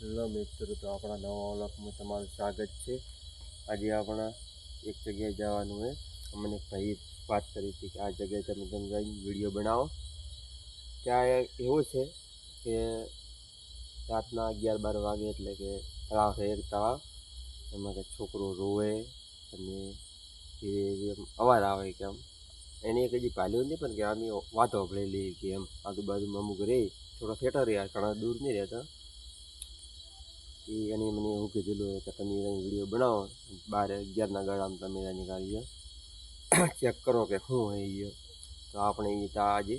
Hello મિત્રો, તો આપણા નવા વ્લોગમાં તમારું સ્વાગત છે। આજે આપણા એક જગ્યાએ જવાનું છે। અમને એક ભાઈ વાત કરી હતી કે આ જગ્યાએ તમે જઈને વિડીયો બનાવો। ત્યાં એવું છે કે રાતના 11-12 વાગે એટલે કે તળાવ છે, એક તળાવ એમાં કે છોકરો રોવે અને અવાજ આવે કે આમ એની એક હજી પાલ્યું નથી, પણ કે આમ વાતો ભળેલી કે એમ આજુબાજુમાં અમુક રહે, થોડા થેટર રહ્યા, ઘણા દૂર નહીં રહેતા। એને મને એવું કીધેલું કે તમે એની વિડીયો બનાવો, 12-11ના ગાળામાં તમે એની ગાડી ચેક કરો કે શું હોય એ। તો આપણે એ ત્યાં આજે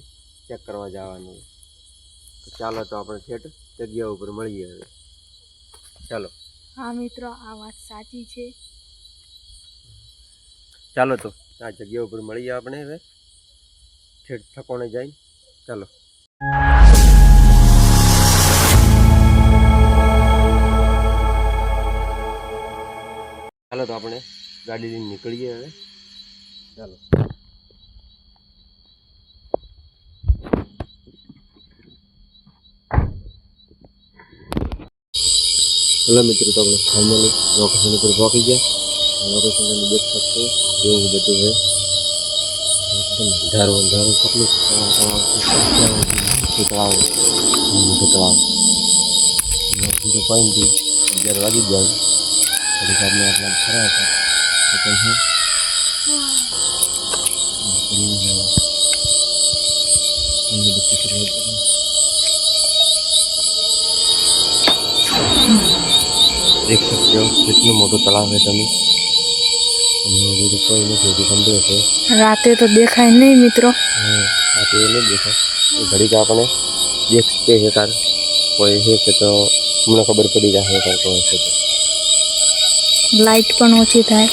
ચેક કરવા જવાનું। તો ચાલો, તો આપણે ઠેઠ જગ્યા ઉપર મળીએ હવે। ચાલો। હા મિત્રો, આ વાત સાચી છે। ચાલો, તો આ જગ્યા ઉપર મળીએ આપણે હવે ઠેઠ ઠકોણે જઈને। ચાલો। ચાલો, તો આપણે ગાડી લઈને નીકળીએ હવે। ચાલો। હેલો મિત્રો, તો આપણે ફાઇનલી લોકેશન ઉપર પહોંચી ગયા। લોકેશન તમે દેખ શકશો જેવું બધું છે, એકદમ અંધારું અંધારું, કેટલું તળાવ મોટું તળાવ પાણીથી 11 વાગી જાય પછી આપણે આટલા ખરા હતા તો પછી देख सकते हो कितना मोटो तालाब है। તમે अभी कोई नहीं समझे थे राते तो देखा ही नहीं मित्रों। राते नहीं देखा, घड़ी का अपने देखते हैं कार कोई है कि तो हमने खबर पड़ी जाए कार कोई है तो लाइट पण ओછી થાય।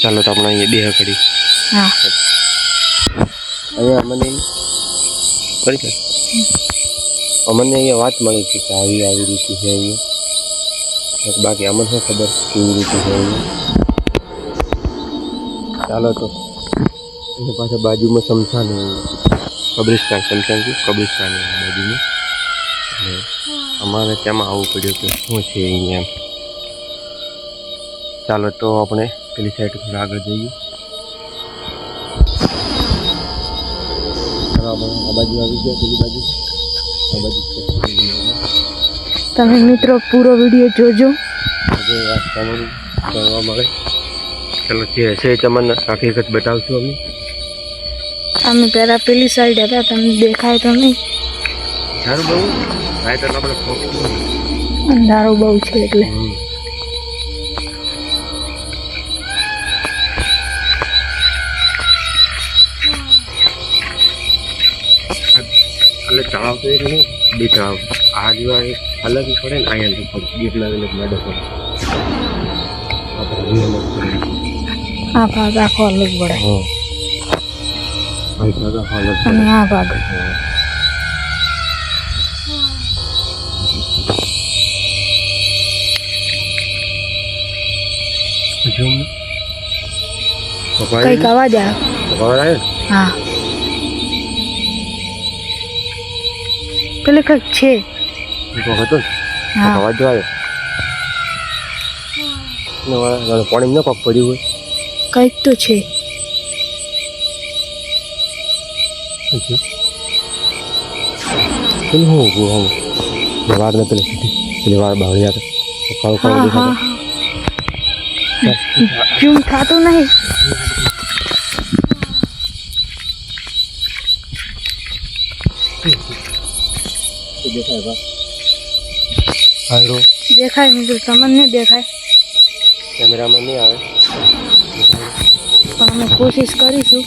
ચાલો, તો આપણે અહીંયા બે ઘડી હા અહીંયા મને કરી છે અમને અહીંયા વાત મળી હતી કે આવી આવી રીતે છે અહીંયા, બાકી અમને શું ખબર કેવી રીતે છે અહીંયા। ચાલો, તો એની પાછળ બાજુમાં શમશાન કબ્રિસ્તાન, શમશાન છે કબ્રિસ્તાન બાજુમાં, એટલે અમારે ત્યાંમાં આવવું પડ્યું કે શું છે અહીંયા એમ। ચાલો, તો આપણે પેલી સાઈડ થોડા આગળ જઈએ। ચાલો, આપણે આ બાજુ આવી ગયા, પેલી બાજુ આ બાજુ તમે મિત્રો પૂરો વિડિયો જોજો, તમારું જાણવા મળે। ચાલો, જે હશે તમને હકીકત બતાવશું અમે। અમે પહેલા પેલી સાઈડ હતા, તમને દેખાય તો નહીં, સારું બહુ ભાઈ, તો આપણે અંધારો બહુ છે એટલે એટલે તળાવ તો એક નહીં, બે તળાવ આ દિવાળી અલગ પડે ને અહીંયા પડે, દીપના અલગ મેડો પડે, આ ભાગ આખો અલગ પડે અને આ ભાગ કઈક અવાજ આવે। હા, પેલે કઈક છે હતો અવાજ આવ્યો, પાણી ન કોક પડ્યું હોય, કઈક તો છે। પેલું હું ઊભું વાર ને પેલી વાર બાવળિયા કાળું કાળું દેખાતું ઝૂમ થતું નહીં। દેખાય દેખાય મિત્રો, તમને નહીં દેખાય, કેમેરામાં નહીં આવે પણ અમે કોશિશ કરીશું।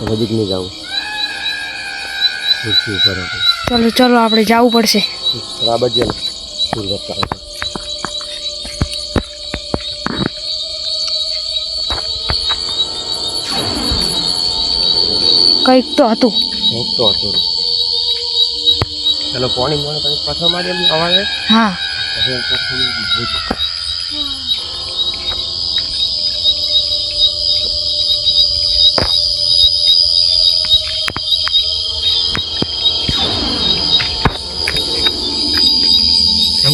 નજીક નહીં જવું, ખુરશી ઉપર ચલો ચલો, આપણે જવું પડશે। બરાબર છે, સુરત કંઈક તો હતું, ચાલો પાણી મળે કંઈક પાછળ મારી અવાજ હા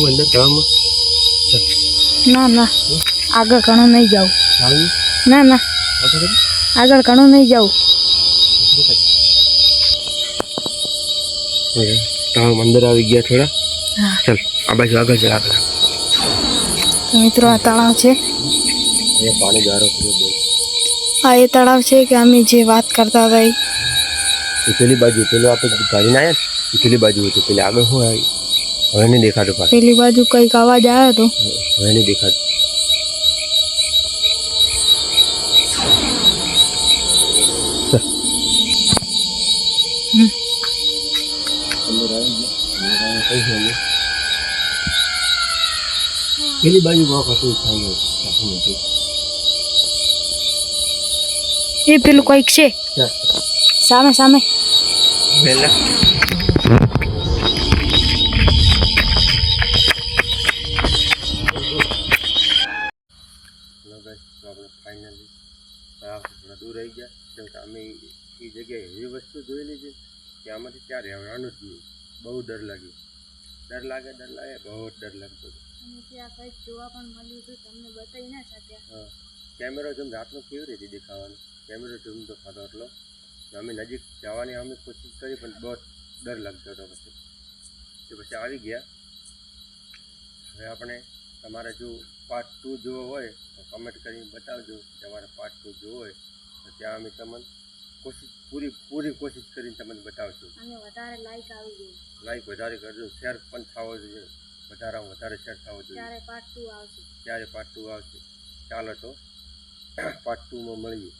જાવું અંદર તળાવમાં? ના ના આગળ ઘણું નહીં જાવું. જાવું? ના ના આગળ ઘણું નહીં જાવું. તળાવ અંદર આવી ગયા થોડા. હા ચાલ આ બાજુ આગળ ચાલ આગળ. તો મિત્રો આ તળાવ છે. અહીંયા પાણી ગારો કર્યો બહુ. આ એ તળાવ છે કે અમે જે વાત કરતા હતા એ પેલી બાજુ પેલો આપણે ગાડીને આવ્યા ને એ પેલી બાજુ હતું. પેલી આગળ શું આવી હવે નહીં દેખાતું પાછું. પેલી બાજુ કંઈક અવાજ આવ્યો હતો. હવે નહીં દેખાતું. અંદર આવી ગયા. કઈ છે અમે પેલી બાજુ બહુ હતું થાય હતું. એ પેલું કંઈક છે સામે સામે. પહેલા આપણે ફાઇનલી થોડા દૂર આવી ગયા. કેમ કે અમે એ જગ્યાએ એવી વસ્તુ જોઈ લીધી કે આમાંથી ક્યાં રહેવાનું જ નહીં. બહુ ડર લાગ્યો. ડર લાગે બહુ જ ડર લાગતો હતો. ત્યાં કંઈક જોવા પણ મળ્યું હતું તમને બતાવી ના શક્યા. હા કેમેરો ઝૂમ રાતનું કેવી રીતે દેખાવાનું? કેમેરો ઝૂમ તો થતો એટલો અમે નજીક જવાની અમે કોશિશ કરી પણ બહુ ડર લાગતો હતો. પછી આવી ગયા. હવે આપણે તમારે જો પાર્ટ 2 જોવો હોય તો કમેન્ટ કરીને બતાવજો. તમારે પાર્ટ 2 જોવો હોય તો ત્યાં અમે તમને પૂરી કોશિશ કરીને તમને બતાવશું. અને વધારે લાઈક આવી ગઈ. લાઈક વધારે કરજો. શેર પણ થવો જોઈએ. વધારે શેર થવો જોઈએ. ત્યારે પાર્ટ 2 આવશે. ચાલો તો પાર્ટ 2માં મળીએ.